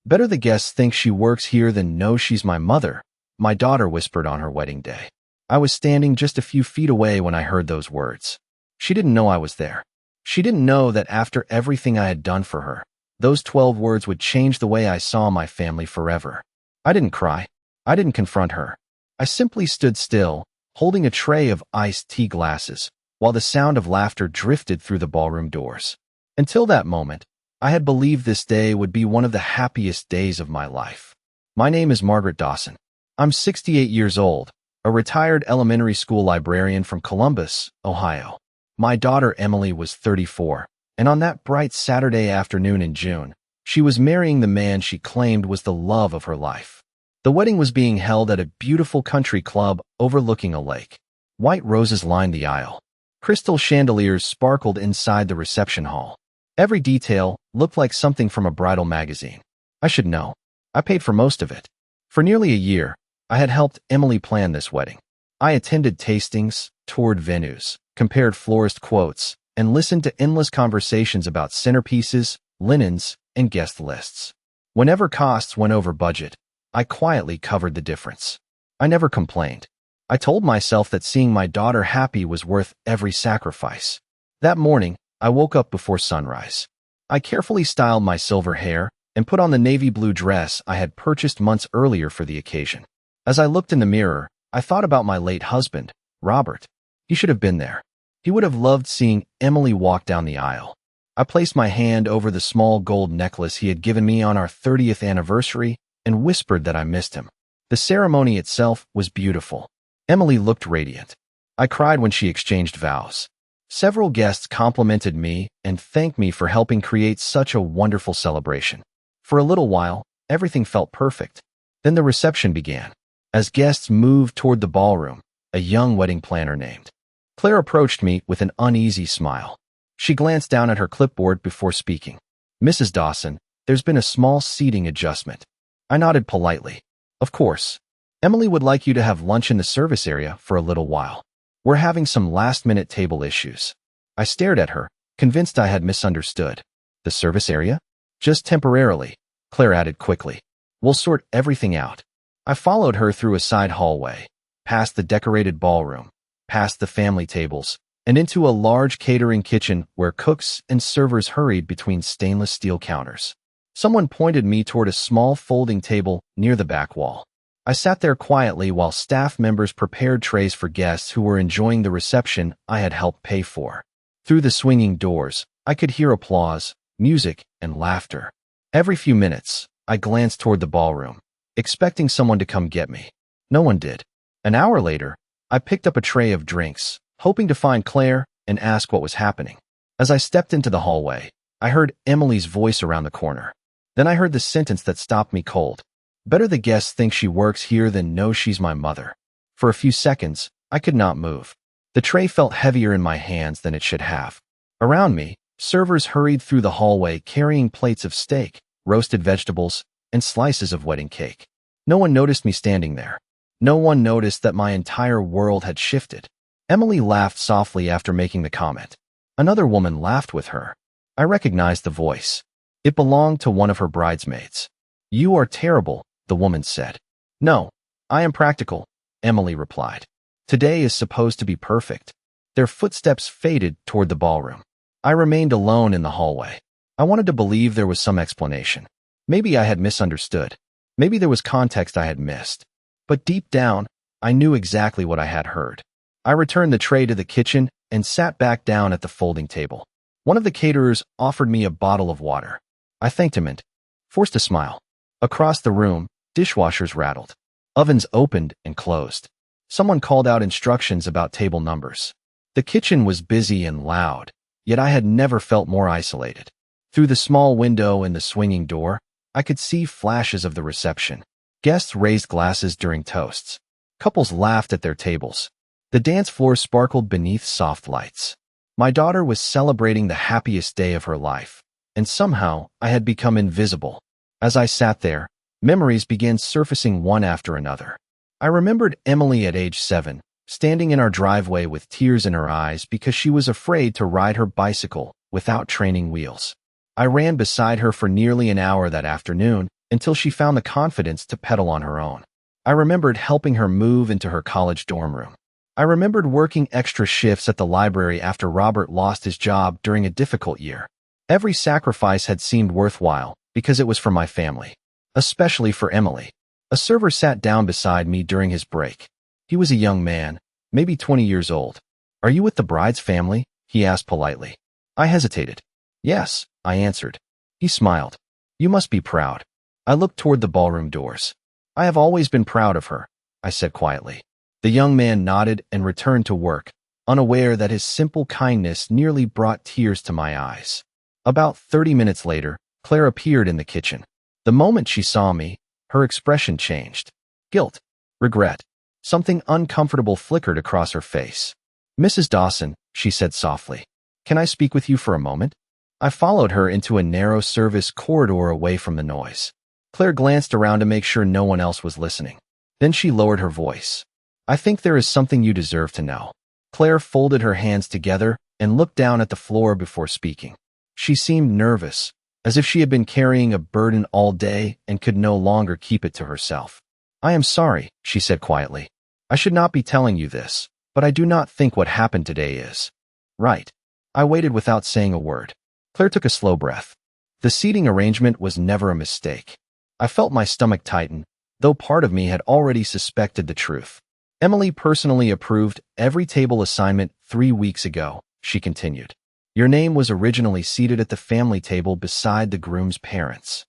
Better the guests think she works here than know she's my mother, my daughter whispered on her wedding day. I was standing just a few feet away when I heard those words. She didn't know I was there. She didn't know that after everything I had done for her, those 12 words would change the way I saw my family forever. I didn't cry. I didn't confront her. I simply stood still, holding a tray of iced tea glasses, while the sound of laughter drifted through the ballroom doors. Until that moment, I had believed this day would be one of the happiest days of my life. My name is Margaret Dawson. I'm 68 years old, a retired elementary school librarian from Columbus, Ohio. My daughter Emily was 34, and on that bright Saturday afternoon in June, she was marrying the man she claimed was the love of her life. The wedding was being held at a beautiful country club overlooking a lake. White roses lined the aisle. Crystal chandeliers sparkled inside the reception hall. Every detail looked like something from a bridal magazine. I should know. I paid for most of it. For nearly a year, I had helped Emily plan this wedding. I attended tastings, toured venues, compared florist quotes, and listened to endless conversations about centerpieces, linens, and guest lists. Whenever costs went over budget, I quietly covered the difference. I never complained. I told myself that seeing my daughter happy was worth every sacrifice. That morning, I woke up before sunrise. I carefully styled my silver hair and put on the navy blue dress I had purchased months earlier for the occasion. As I looked in the mirror, I thought about my late husband, Robert. He should have been there. He would have loved seeing Emily walk down the aisle. I placed my hand over the small gold necklace he had given me on our 30th anniversary and whispered that I missed him. The ceremony itself was beautiful. Emily looked radiant. I cried when she exchanged vows. Several guests complimented me and thanked me for helping create such a wonderful celebration. For a little while, everything felt perfect. Then the reception began. As guests moved toward the ballroom, a young wedding planner named Claire approached me with an uneasy smile. She glanced down at her clipboard before speaking. "Mrs. Dawson, there's been a small seating adjustment." I nodded politely. "Of course. Emily would like you to have lunch in the service area for a little while. We're having some last-minute table issues." I stared at her, convinced I had misunderstood. "The service area?" "Just temporarily," Claire added quickly. "We'll sort everything out." I followed her through a side hallway, past the decorated ballroom, past the family tables, and into a large catering kitchen where cooks and servers hurried between stainless steel counters. Someone pointed me toward a small folding table near the back wall. I sat there quietly while staff members prepared trays for guests who were enjoying the reception I had helped pay for. Through the swinging doors, I could hear applause, music, and laughter. Every few minutes, I glanced toward the ballroom, expecting someone to come get me. No one did. An hour later, I picked up a tray of drinks, hoping to find Claire and ask what was happening. As I stepped into the hallway, I heard Emily's voice around the corner. Then I heard the sentence that stopped me cold. "Better the guests think she works here than know she's my mother." For a few seconds, I could not move. The tray felt heavier in my hands than it should have. Around me, servers hurried through the hallway carrying plates of steak, roasted vegetables, and slices of wedding cake. No one noticed me standing there. No one noticed that my entire world had shifted. Emily laughed softly after making the comment. Another woman laughed with her. I recognized the voice. It belonged to one of her bridesmaids. "You are terrible," the woman said. "No, I am practical," Emily replied. "Today is supposed to be perfect." Their footsteps faded toward the ballroom. I remained alone in the hallway. I wanted to believe there was some explanation. Maybe I had misunderstood. Maybe there was context I had missed. But deep down, I knew exactly what I had heard. I returned the tray to the kitchen and sat back down at the folding table. One of the caterers offered me a bottle of water. I thanked him and forced a smile. Across the room, dishwashers rattled. Ovens opened and closed. Someone called out instructions about table numbers. The kitchen was busy and loud, yet I had never felt more isolated. Through the small window in the swinging door, I could see flashes of the reception. Guests raised glasses during toasts. Couples laughed at their tables. The dance floor sparkled beneath soft lights. My daughter was celebrating the happiest day of her life, and somehow I had become invisible. As I sat there, memories began surfacing one after another. I remembered Emily at age 7, standing in our driveway with tears in her eyes because she was afraid to ride her bicycle without training wheels. I ran beside her for nearly an hour that afternoon, until she found the confidence to pedal on her own. I remembered helping her move into her college dorm room. I remembered working extra shifts at the library after Robert lost his job during a difficult year. Every sacrifice had seemed worthwhile because it was for my family, especially for Emily. A server sat down beside me during his break. He was a young man, maybe 20 years old. "Are you with the bride's family?" he asked politely. I hesitated. "Yes," I answered. He smiled. "You must be proud." I looked toward the ballroom doors. "I have always been proud of her," I said quietly. The young man nodded and returned to work, unaware that his simple kindness nearly brought tears to my eyes. About 30 minutes later, Claire appeared in the kitchen. The moment she saw me, her expression changed. Guilt, regret, something uncomfortable flickered across her face. "Mrs. Dawson," she said softly, "can I speak with you for a moment?" I followed her into a narrow service corridor away from the noise. Claire glanced around to make sure no one else was listening. Then she lowered her voice. "I think there is something you deserve to know." Claire folded her hands together and looked down at the floor before speaking. She seemed nervous, as if she had been carrying a burden all day and could no longer keep it to herself. "I am sorry," she said quietly. "I should not be telling you this, but I do not think what happened today is right." I waited without saying a word. Claire took a slow breath. The seating arrangement was never a mistake. I felt my stomach tighten, though part of me had already suspected the truth. "Emily personally approved every table assignment 3 weeks ago," she continued. "Your name was originally seated at the family table beside the groom's parents."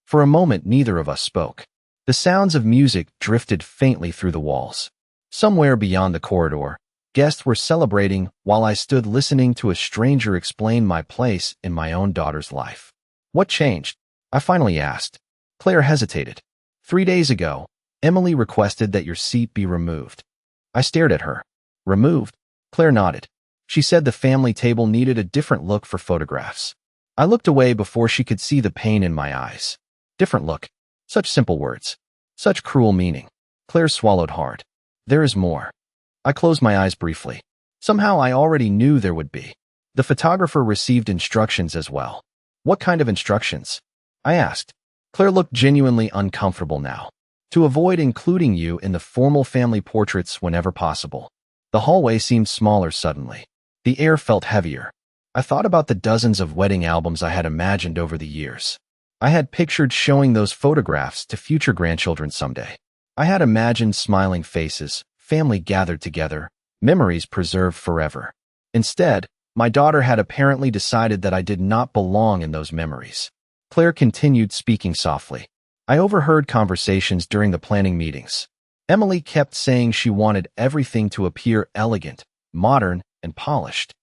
For a moment, neither of us spoke. The sounds of music drifted faintly through the walls. Somewhere beyond the corridor, guests were celebrating while I stood listening to a stranger explain my place in my own daughter's life. "What changed?" I finally asked. Claire hesitated. 3 days ago, Emily requested that your seat be removed." I stared at her. "Removed?" Claire nodded. She said the family table needed a different look for photographs. I looked away before she could see the pain in my eyes. Different look. Such simple words. Such cruel meaning. Claire swallowed hard. "There is more." I closed my eyes briefly. Somehow I already knew there would be. The photographer received instructions as well. "What kind of instructions?" I asked. Claire looked genuinely uncomfortable now. "To avoid including you in the formal family portraits whenever possible." The hallway seemed smaller suddenly. The air felt heavier. I thought about the dozens of wedding albums I had imagined over the years. I had pictured showing those photographs to future grandchildren someday. I had imagined smiling faces, family gathered together, memories preserved forever. Instead, my daughter had apparently decided that I did not belong in those memories. Claire continued speaking softly. I overheard conversations during the planning meetings. Emily kept saying she wanted everything to appear elegant, modern, and polished.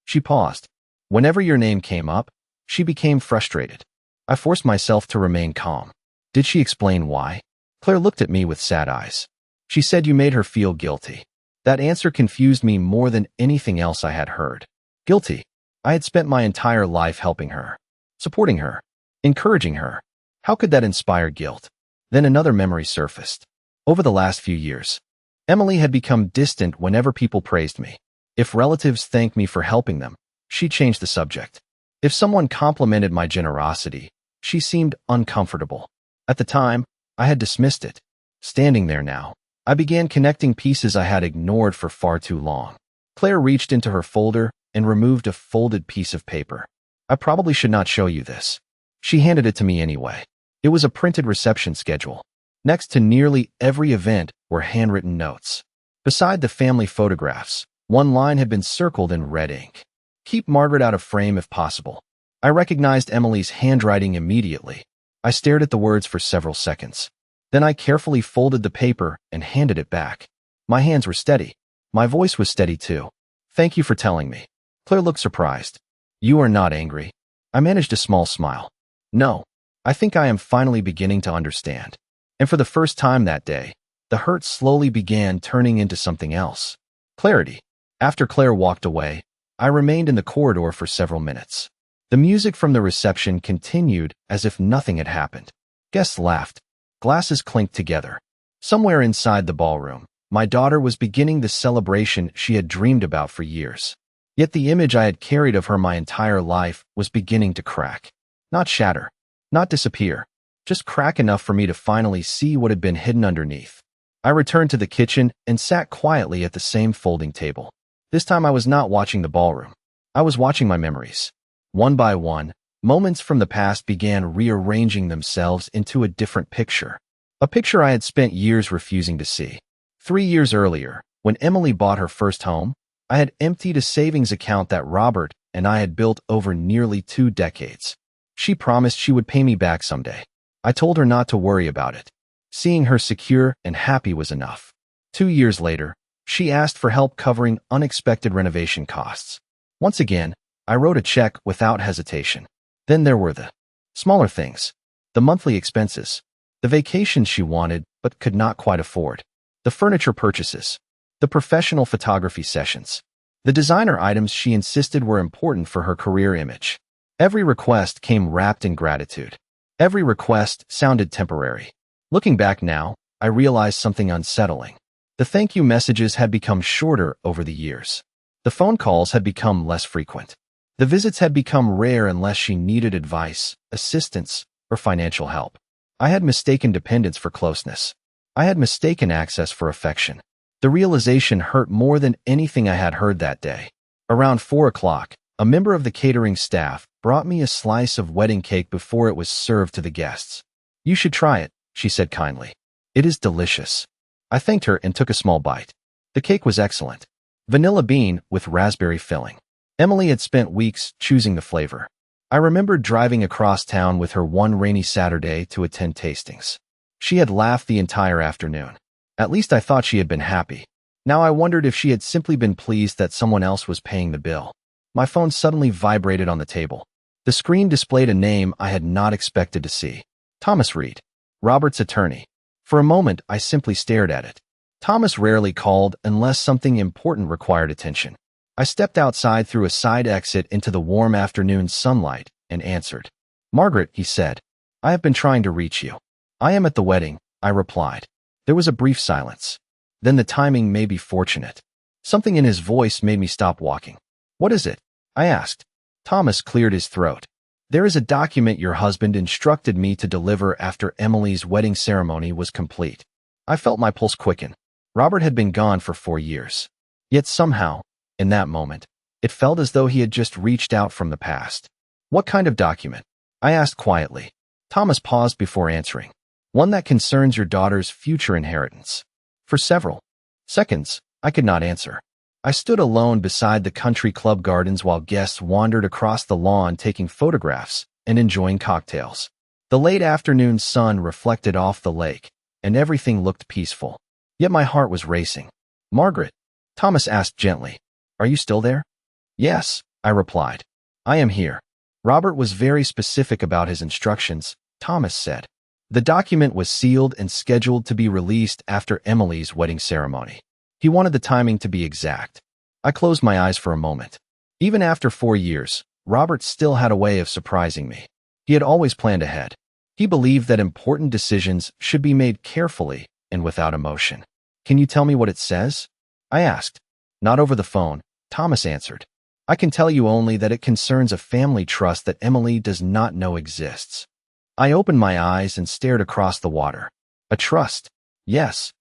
She paused. Whenever your name came up, she became frustrated. I forced myself to remain calm. Did she explain why? Claire looked at me with sad eyes. She said you made her feel guilty. That answer confused me more than anything else I had heard. Guilty. I had spent my entire life helping her, supporting her, encouraging her. How could that inspire guilt? Then another memory surfaced. Over the last few years, Emily had become distant whenever people praised me. If relatives thanked me for helping them, she changed the subject. If someone complimented my generosity, she seemed uncomfortable. At the time, I had dismissed it. Standing there now, I began connecting pieces I had ignored for far too long. Claire reached into her folder and removed a folded piece of paper. I probably should not show you this. She handed it to me anyway. It was a printed reception schedule. Next to nearly every event were handwritten notes. Beside the family photographs, one line had been circled in red ink. Keep Margaret out of frame if possible. I recognized Emily's handwriting immediately. I stared at the words for several seconds. Then I carefully folded the paper and handed it back. My hands were steady. My voice was steady too. Thank you for telling me. Claire looked surprised. You are not angry. I managed a small smile. No, I think I am finally beginning to understand. And for the first time that day, the hurt slowly began turning into something else. Clarity. After Claire walked away, I remained in the corridor for several minutes. The music from the reception continued as if nothing had happened. Guests laughed. Glasses clinked together. Somewhere inside the ballroom, my daughter was beginning the celebration she had dreamed about for years. Yet the image I had carried of her my entire life was beginning to crack. Not shatter. Not disappear. just crack enough for me to finally see what had been hidden underneath. I returned to the kitchen and sat quietly at the same folding table. This time I was not watching the ballroom. I was watching my memories. One by one, moments from the past began rearranging themselves into a different picture. A picture I had spent years refusing to see. 3 years earlier, when Emily bought her first home, I had emptied a savings account that Robert and I had built over nearly 2 decades. She promised she would pay me back someday. I told her not to worry about it. Seeing her secure and happy was enough. 2 years later, she asked for help covering unexpected renovation costs. Once again, I wrote a check without hesitation. Then there were the smaller things, the monthly expenses, the vacations she wanted but could not quite afford, the furniture purchases, the professional photography sessions, the designer items she insisted were important for her career image. Every request came wrapped in gratitude. Every request sounded temporary. Looking back now, I realized something unsettling. The thank you messages had become shorter over the years. The phone calls had become less frequent. The visits had become rare unless she needed advice, assistance, or financial help. I had mistaken dependence for closeness. I had mistaken access for affection. The realization hurt more than anything I had heard that day. Around 4 o'clock, a member of the catering staff brought me a slice of wedding cake before it was served to the guests. "You should try it," she said kindly. "It is delicious." I thanked her and took a small bite. The cake was excellent. Vanilla bean with raspberry filling. Emily had spent weeks choosing the flavor. I remembered driving across town with her one rainy Saturday to attend tastings. She had laughed the entire afternoon. At least I thought she had been happy. Now I wondered if she had simply been pleased that someone else was paying the bill. My phone suddenly vibrated on the table. The screen displayed a name I had not expected to see. Thomas Reed, Robert's attorney. For a moment, I simply stared at it. Thomas rarely called unless something important required attention. I stepped outside through a side exit into the warm afternoon sunlight and answered. "Margaret," he said, "I have been trying to reach you." "I am at the wedding," I replied. There was a brief silence. Then the timing may be fortunate. Something in his voice made me stop walking. "What is it?" I asked. Thomas cleared his throat. "There is a document your husband instructed me to deliver after Emily's wedding ceremony was complete." I felt my pulse quicken. Robert had been gone for 4 years. Yet somehow, in that moment, it felt as though he had just reached out from the past. "What kind of document?" I asked quietly. Thomas paused before answering. "One that concerns your daughter's future inheritance." For several seconds, I could not answer. I stood alone beside the country club gardens while guests wandered across the lawn taking photographs and enjoying cocktails. The late afternoon sun reflected off the lake, and everything looked peaceful. Yet my heart was racing. "Margaret," Thomas asked gently, "are you still there?" "Yes," I replied. "I am here." Robert was very specific about his instructions, Thomas said. The document was sealed and scheduled to be released after Emily's wedding ceremony. He wanted the timing to be exact. I closed my eyes for a moment. Even after 4 years, Robert still had a way of surprising me. He had always planned ahead. He believed that important decisions should be made carefully and without emotion. "Can you tell me what it says?" I asked. "Not over the phone," Thomas answered. "I can tell you only that it concerns a family trust that Emily does not know exists." I opened my eyes and stared across the water. A trust? Yes.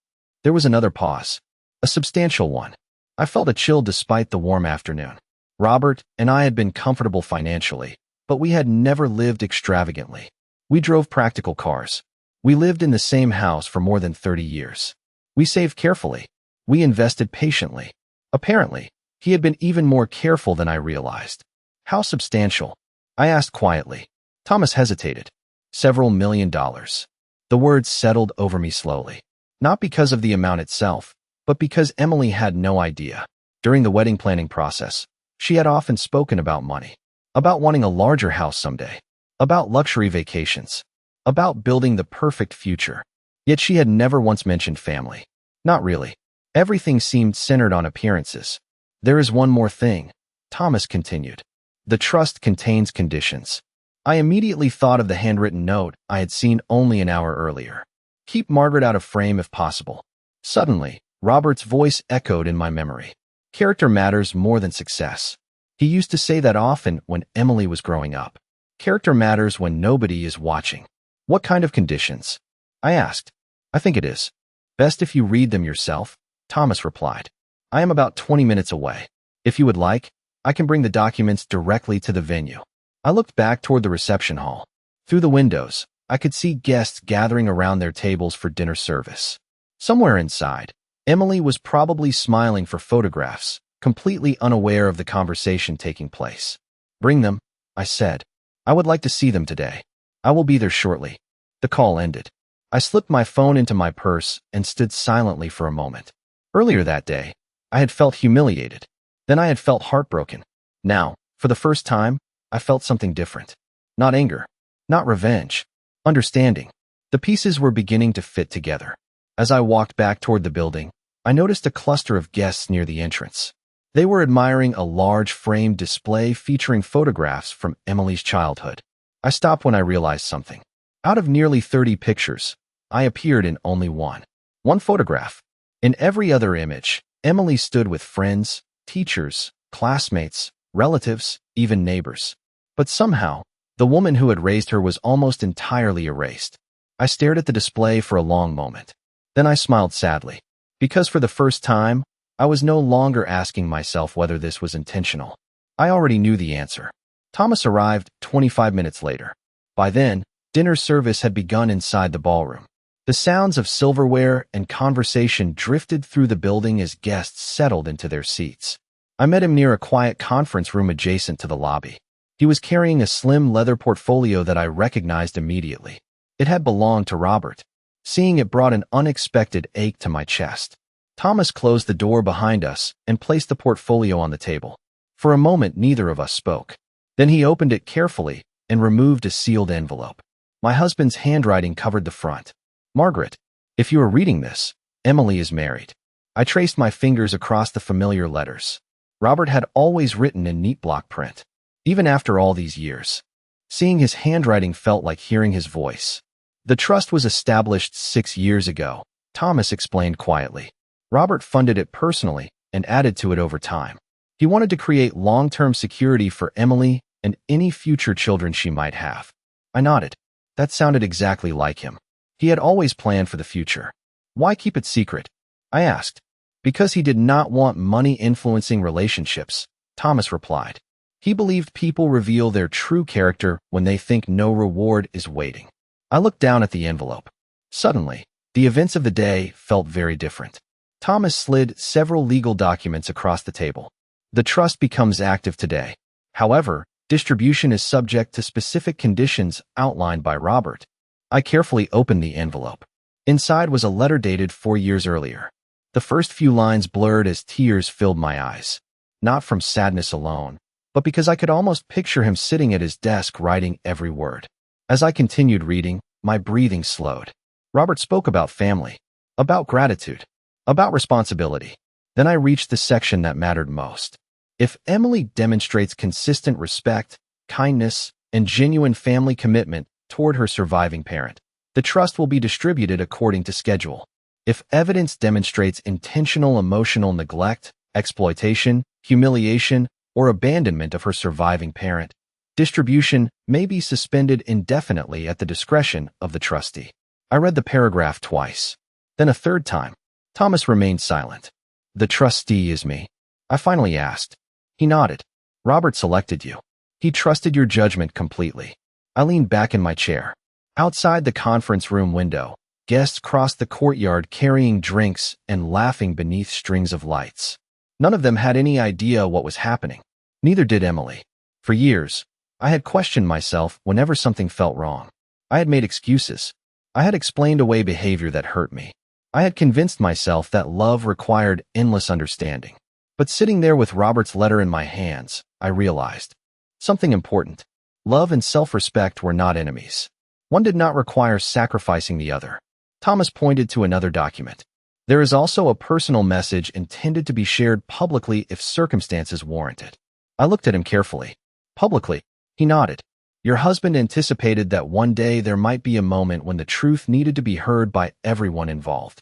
There was another pause. A substantial one. I felt a chill despite the warm afternoon. Robert and I had been comfortable financially, but we had never lived extravagantly. We drove practical cars. We lived in the same house for more than 30 years. We saved carefully. We invested patiently. Apparently, he had been even more careful than I realized. "How substantial?" I asked quietly. Thomas hesitated. "Several $1,000,000. The words settled over me slowly. Not because of the amount itself, but because Emily had no idea. During the wedding planning process, she had often spoken about money, about wanting a larger house someday, about luxury vacations, about building the perfect future. Yet she had never once mentioned family. Not really. Everything seemed centered on appearances. "There is one more thing," Thomas continued. "The trust contains conditions." I immediately thought of the handwritten note I had seen only an hour earlier. "Keep Margaret out of frame if possible." Suddenly, Robert's voice echoed in my memory. "Character matters more than success." He used to say that often when Emily was growing up. Character matters when nobody is watching. What kind of conditions? I asked. I think it is best if you read them yourself, Thomas replied. I am about 20 minutes away. If you would like, I can bring the documents directly to the venue. I looked back toward the reception hall. Through the windows, I could see guests gathering around their tables for dinner service. Somewhere inside, Emily was probably smiling for photographs, completely unaware of the conversation taking place. Bring them, I said. I would like to see them today. I will be there shortly. The call ended. I slipped my phone into my purse and stood silently for a moment. Earlier that day, I had felt humiliated. Then I had felt heartbroken. Now, for the first time, I felt something different. Not anger. Not revenge. Understanding. The pieces were beginning to fit together. As I walked back toward the building, I noticed a cluster of guests near the entrance. They were admiring a large framed display featuring photographs from Emily's childhood. I stopped when I realized something. Out of nearly 30 pictures, I appeared in only one. One photograph. In every other image, Emily stood with friends, teachers, classmates, relatives, even neighbors. But somehow, the woman who had raised her was almost entirely erased. I stared at the display for a long moment. Then I smiled sadly. Because for the first time, I was no longer asking myself whether this was intentional. I already knew the answer. Thomas arrived 25 minutes later. By then, dinner service had begun inside the ballroom. The sounds of silverware and conversation drifted through the building as guests settled into their seats. I met him near a quiet conference room adjacent to the lobby. He was carrying a slim leather portfolio that I recognized immediately. It had belonged to Robert. Seeing it brought an unexpected ache to my chest. Thomas closed the door behind us and placed the portfolio on the table. For a moment, neither of us spoke. Then he opened it carefully and removed a sealed envelope. My husband's handwriting covered the front. Margaret, if you are reading this, Emily is married. I traced my fingers across the familiar letters. Robert had always written in neat block print. Even after all these years, seeing his handwriting felt like hearing his voice. The trust was established 6 years ago, Thomas explained quietly. Robert funded it personally and added to it over time. He wanted to create long-term security for Emily and any future children she might have. I nodded. That sounded exactly like him. He had always planned for the future. Why keep it secret? I asked. Because he did not want money influencing relationships, Thomas replied. He believed people reveal their true character when they think no reward is waiting. I looked down at the envelope. Suddenly, the events of the day felt very different. Thomas slid several legal documents across the table. The trust becomes active today. However, distribution is subject to specific conditions outlined by Robert. I carefully opened the envelope. Inside was a letter dated 4 years earlier. The first few lines blurred as tears filled my eyes. Not from sadness alone, but because I could almost picture him sitting at his desk writing every word. As I continued reading, my breathing slowed. Robert spoke about family, about gratitude, about responsibility. Then I reached the section that mattered most. If Emily demonstrates consistent respect, kindness, and genuine family commitment toward her surviving parent, the trust will be distributed according to schedule. If evidence demonstrates intentional emotional neglect, exploitation, humiliation, or abandonment of her surviving parent, distribution may be suspended indefinitely at the discretion of the trustee. I read the paragraph twice. Then a third time. Thomas remained silent. The trustee is me, I finally asked. He nodded. Robert selected you. He trusted your judgment completely. I leaned back in my chair. Outside the conference room window, guests crossed the courtyard carrying drinks and laughing beneath strings of lights. None of them had any idea what was happening. Neither did Emily. For years, I had questioned myself whenever something felt wrong. I had made excuses. I had explained away behavior that hurt me. I had convinced myself that love required endless understanding. But sitting there with Robert's letter in my hands, I realized something important. Love and self-respect were not enemies. One did not require sacrificing the other. Thomas pointed to another document. There is also a personal message intended to be shared publicly if circumstances warrant it. I looked at him carefully. Publicly, he nodded. Your husband anticipated that one day there might be a moment when the truth needed to be heard by everyone involved.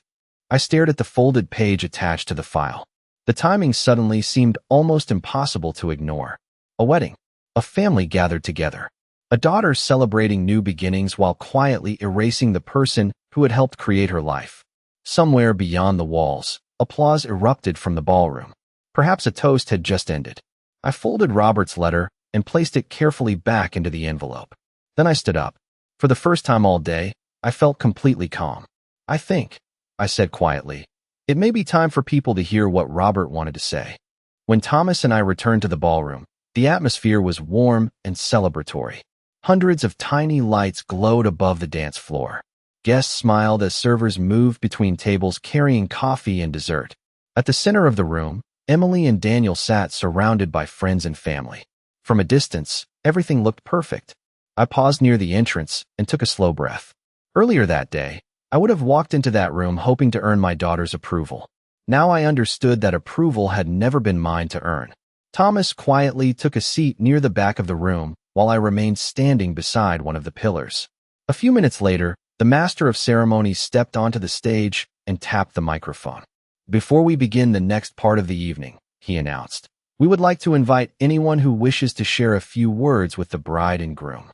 I stared at the folded page attached to the file. The timing suddenly seemed almost impossible to ignore. A wedding. A family gathered together. A daughter celebrating new beginnings while quietly erasing the person who had helped create her life. Somewhere beyond the walls, applause erupted from the ballroom. Perhaps a toast had just ended. I folded Robert's letter and placed it carefully back into the envelope. Then I stood up. For the first time all day, I felt completely calm. I think, I said quietly, it may be time for people to hear what Robert wanted to say. When Thomas and I returned to the ballroom, the atmosphere was warm and celebratory. Hundreds of tiny lights glowed above the dance floor. Guests smiled as servers moved between tables carrying coffee and dessert. At the center of the room, Emily and Daniel sat surrounded by friends and family. From a distance, everything looked perfect. I paused near the entrance and took a slow breath. Earlier that day, I would have walked into that room hoping to earn my daughter's approval. Now I understood that approval had never been mine to earn. Thomas quietly took a seat near the back of the room while I remained standing beside one of the pillars. A few minutes later, the master of ceremonies stepped onto the stage and tapped the microphone. Before we begin the next part of the evening, he announced, we would like to invite anyone who wishes to share a few words with the bride and groom.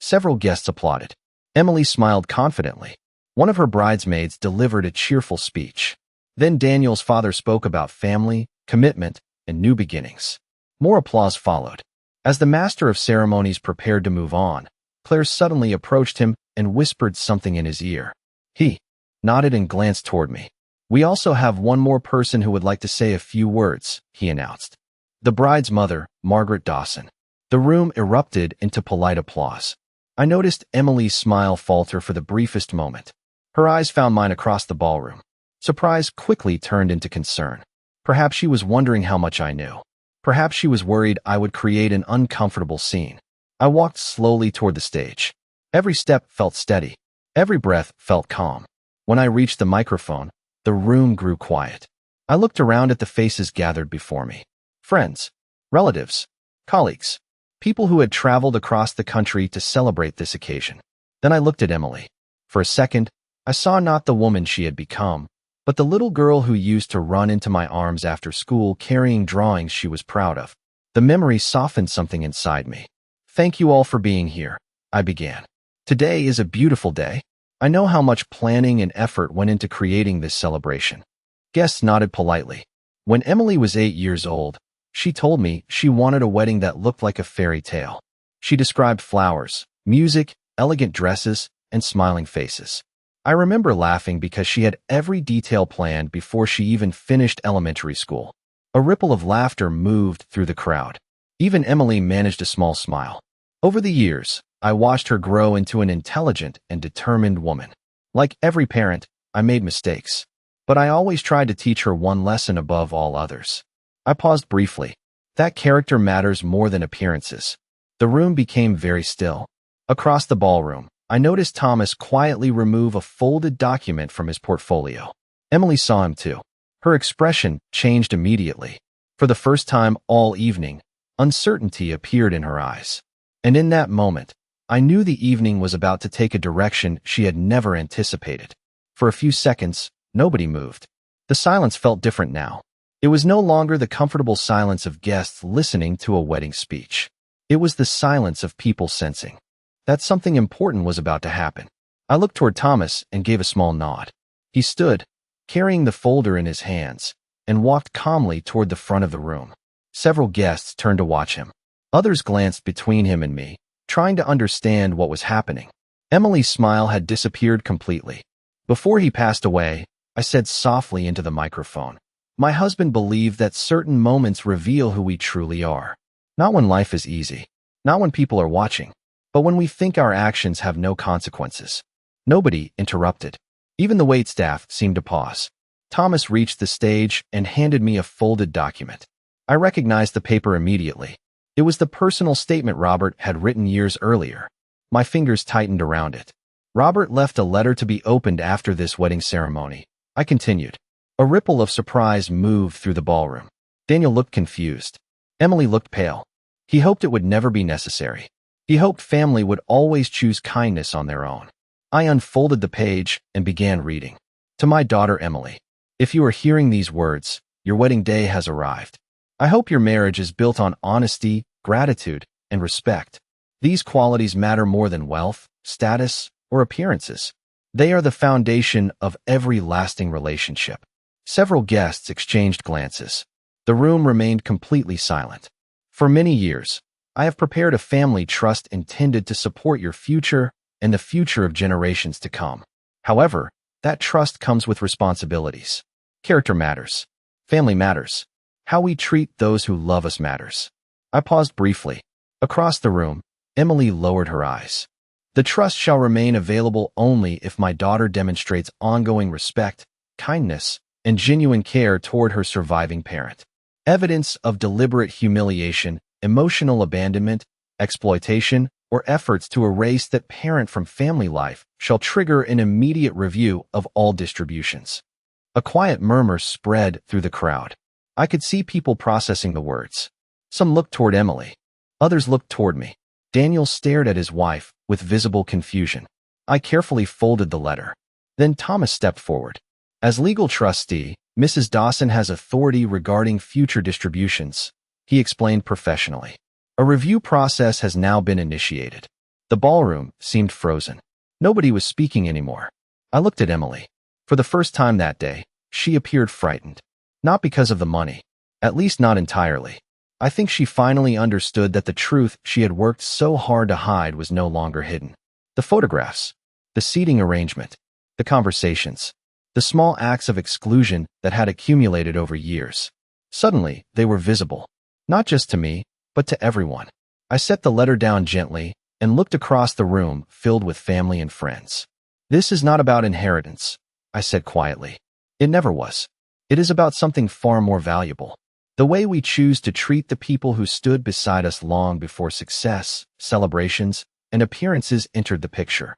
Several guests applauded. Emily smiled confidently. One of her bridesmaids delivered a cheerful speech. Then Daniel's father spoke about family, commitment, and new beginnings. More applause followed. As the master of ceremonies prepared to move on, Claire suddenly approached him and whispered something in his ear. He nodded and glanced toward me. We also have one more person who would like to say a few words, he announced. The bride's mother, Margaret Dawson. The room erupted into polite applause. I noticed Emily's smile falter for the briefest moment. Her eyes found mine across the ballroom. Surprise quickly turned into concern. Perhaps she was wondering how much I knew. Perhaps she was worried I would create an uncomfortable scene. I walked slowly toward the stage. Every step felt steady. Every breath felt calm. When I reached the microphone, the room grew quiet. I looked around at the faces gathered before me. Friends, relatives, colleagues, people who had traveled across the country to celebrate this occasion. Then I looked at Emily. For a second, I saw not the woman she had become, but the little girl who used to run into my arms after school carrying drawings she was proud of. The memory softened something inside me. Thank you all for being here, I began. Today is a beautiful day. I know how much planning and effort went into creating this celebration. Guests nodded politely. When Emily was 8 years old, she told me she wanted a wedding that looked like a fairy tale. She described flowers, music, elegant dresses, and smiling faces. I remember laughing because she had every detail planned before she even finished elementary school. A ripple of laughter moved through the crowd. Even Emily managed a small smile. Over the years, I watched her grow into an intelligent and determined woman. Like every parent, I made mistakes. But I always tried to teach her one lesson above all others. I paused briefly. That character matters more than appearances. The room became very still. Across the ballroom, I noticed Thomas quietly remove a folded document from his portfolio. Emily saw him too. Her expression changed immediately. For the first time all evening, uncertainty appeared in her eyes. And in that moment, I knew the evening was about to take a direction she had never anticipated. For a few seconds, nobody moved. The silence felt different now. It was no longer the comfortable silence of guests listening to a wedding speech. It was the silence of people sensing that something important was about to happen. I looked toward Thomas and gave a small nod. He stood, carrying the folder in his hands, and walked calmly toward the front of the room. Several guests turned to watch him. Others glanced between him and me, trying to understand what was happening. Emily's smile had disappeared completely. Before he passed away, I said softly into the microphone, my husband believed that certain moments reveal who we truly are. Not when life is easy, not when people are watching, but when we think our actions have no consequences. Nobody interrupted. Even the waitstaff seemed to pause. Thomas reached the stage and handed me a folded document. I recognized the paper immediately. It was the personal statement Robert had written years earlier. My fingers tightened around it. Robert left a letter to be opened after this wedding ceremony. I continued. A ripple of surprise moved through the ballroom. Daniel looked confused. Emily looked pale. He hoped it would never be necessary. He hoped family would always choose kindness on their own. I unfolded the page and began reading. To my daughter Emily, if you are hearing these words, your wedding day has arrived. I hope your marriage is built on honesty, gratitude, and respect. These qualities matter more than wealth, status, or appearances. They are the foundation of every lasting relationship. Several guests exchanged glances. The room remained completely silent. For many years, I have prepared a family trust intended to support your future and the future of generations to come. However, that trust comes with responsibilities. Character matters. Family matters. How we treat those who love us matters. I paused briefly. Across the room, Emily lowered her eyes. The trust shall remain available only if my daughter demonstrates ongoing respect, kindness, and genuine care toward her surviving parent. Evidence of deliberate humiliation, emotional abandonment, exploitation, or efforts to erase that parent from family life shall trigger an immediate review of all distributions. A quiet murmur spread through the crowd. I could see people processing the words. Some looked toward Emily. Others looked toward me. Daniel stared at his wife with visible confusion. I carefully folded the letter. Then Thomas stepped forward. As legal trustee, Mrs. Dawson has authority regarding future distributions, he explained professionally. A review process has now been initiated. The ballroom seemed frozen. Nobody was speaking anymore. I looked at Emily. For the first time that day, she appeared frightened. Not because of the money. At least not entirely. I think she finally understood that the truth she had worked so hard to hide was no longer hidden. The photographs, the seating arrangement, the conversations, the small acts of exclusion that had accumulated over years. Suddenly, they were visible. Not just to me, but to everyone. I set the letter down gently and looked across the room filled with family and friends. This is not about inheritance, I said quietly. It never was. It is about something far more valuable. The way we choose to treat the people who stood beside us long before success, celebrations, and appearances entered the picture.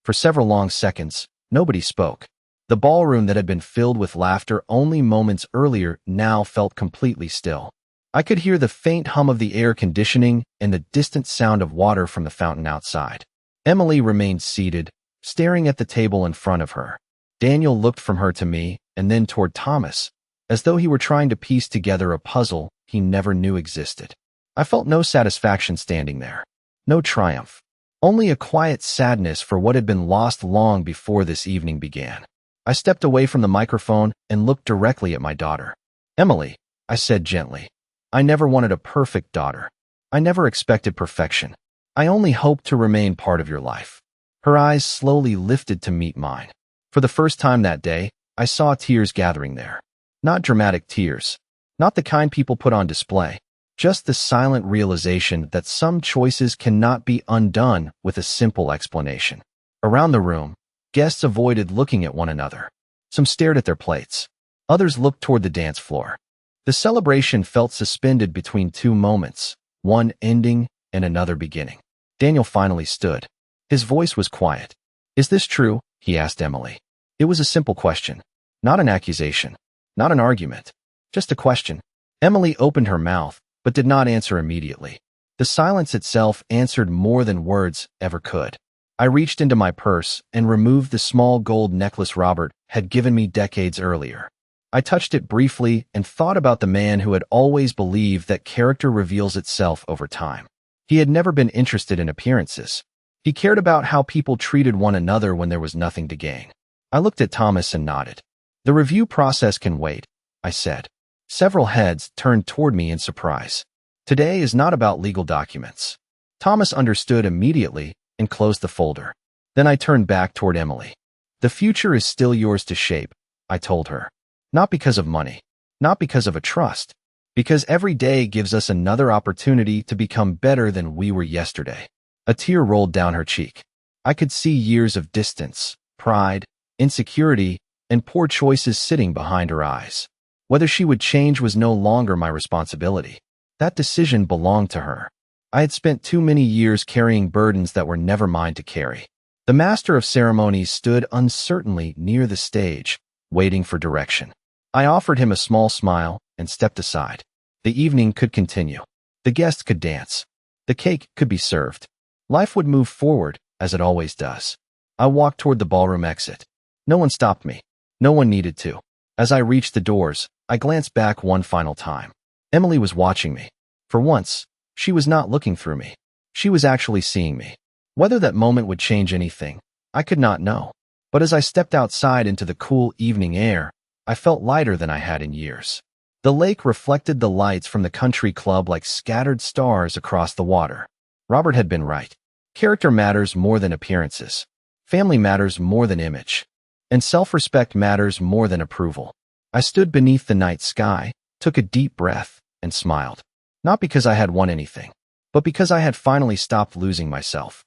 For several long seconds, nobody spoke. The ballroom that had been filled with laughter only moments earlier now felt completely still. I could hear the faint hum of the air conditioning and the distant sound of water from the fountain outside. Emily remained seated, staring at the table in front of her. Daniel looked from her to me and then toward Thomas, as though he were trying to piece together a puzzle he never knew existed. I felt no satisfaction standing there, no triumph, only a quiet sadness for what had been lost long before this evening began. I stepped away from the microphone and looked directly at my daughter. Emily, I said gently, I never wanted a perfect daughter. I never expected perfection. I only hoped to remain part of your life. Her eyes slowly lifted to meet mine. For the first time that day, I saw tears gathering there. Not dramatic tears, not the kind people put on display, just the silent realization that some choices cannot be undone with a simple explanation. Around the room, guests avoided looking at one another. Some stared at their plates. Others looked toward the dance floor. The celebration felt suspended between two moments, one ending and another beginning. Daniel finally stood. His voice was quiet. Is this true? He asked Emily. It was a simple question, not an accusation. Not an argument, just a question. Emily opened her mouth, but did not answer immediately. The silence itself answered more than words ever could. I reached into my purse and removed the small gold necklace Robert had given me decades earlier. I touched it briefly and thought about the man who had always believed that character reveals itself over time. He had never been interested in appearances. He cared about how people treated one another when there was nothing to gain. I looked at Thomas and nodded. The review process can wait, I said. Several heads turned toward me in surprise. Today is not about legal documents. Thomas understood immediately and closed the folder. Then I turned back toward Emily. The future is still yours to shape, I told her. Not because of money, not because of a trust, because every day gives us another opportunity to become better than we were yesterday. A tear rolled down her cheek. I could see years of distance, pride, insecurity, and poor choices sitting behind her eyes. Whether she would change was no longer my responsibility. That decision belonged to her. I had spent too many years carrying burdens that were never mine to carry. The master of ceremonies stood uncertainly near the stage, waiting for direction. I offered him a small smile and stepped aside. The evening could continue. The guests could dance. The cake could be served. Life would move forward, as it always does. I walked toward the ballroom exit. No one stopped me. No one needed to. As I reached the doors, I glanced back one final time. Emily was watching me. For once, she was not looking through me. She was actually seeing me. Whether that moment would change anything, I could not know. But as I stepped outside into the cool evening air, I felt lighter than I had in years. The lake reflected the lights from the country club like scattered stars across the water. Robert had been right. Character matters more than appearances. Family matters more than image. And self-respect matters more than approval. I stood beneath the night sky, took a deep breath, and smiled. Not because I had won anything, but because I had finally stopped losing myself.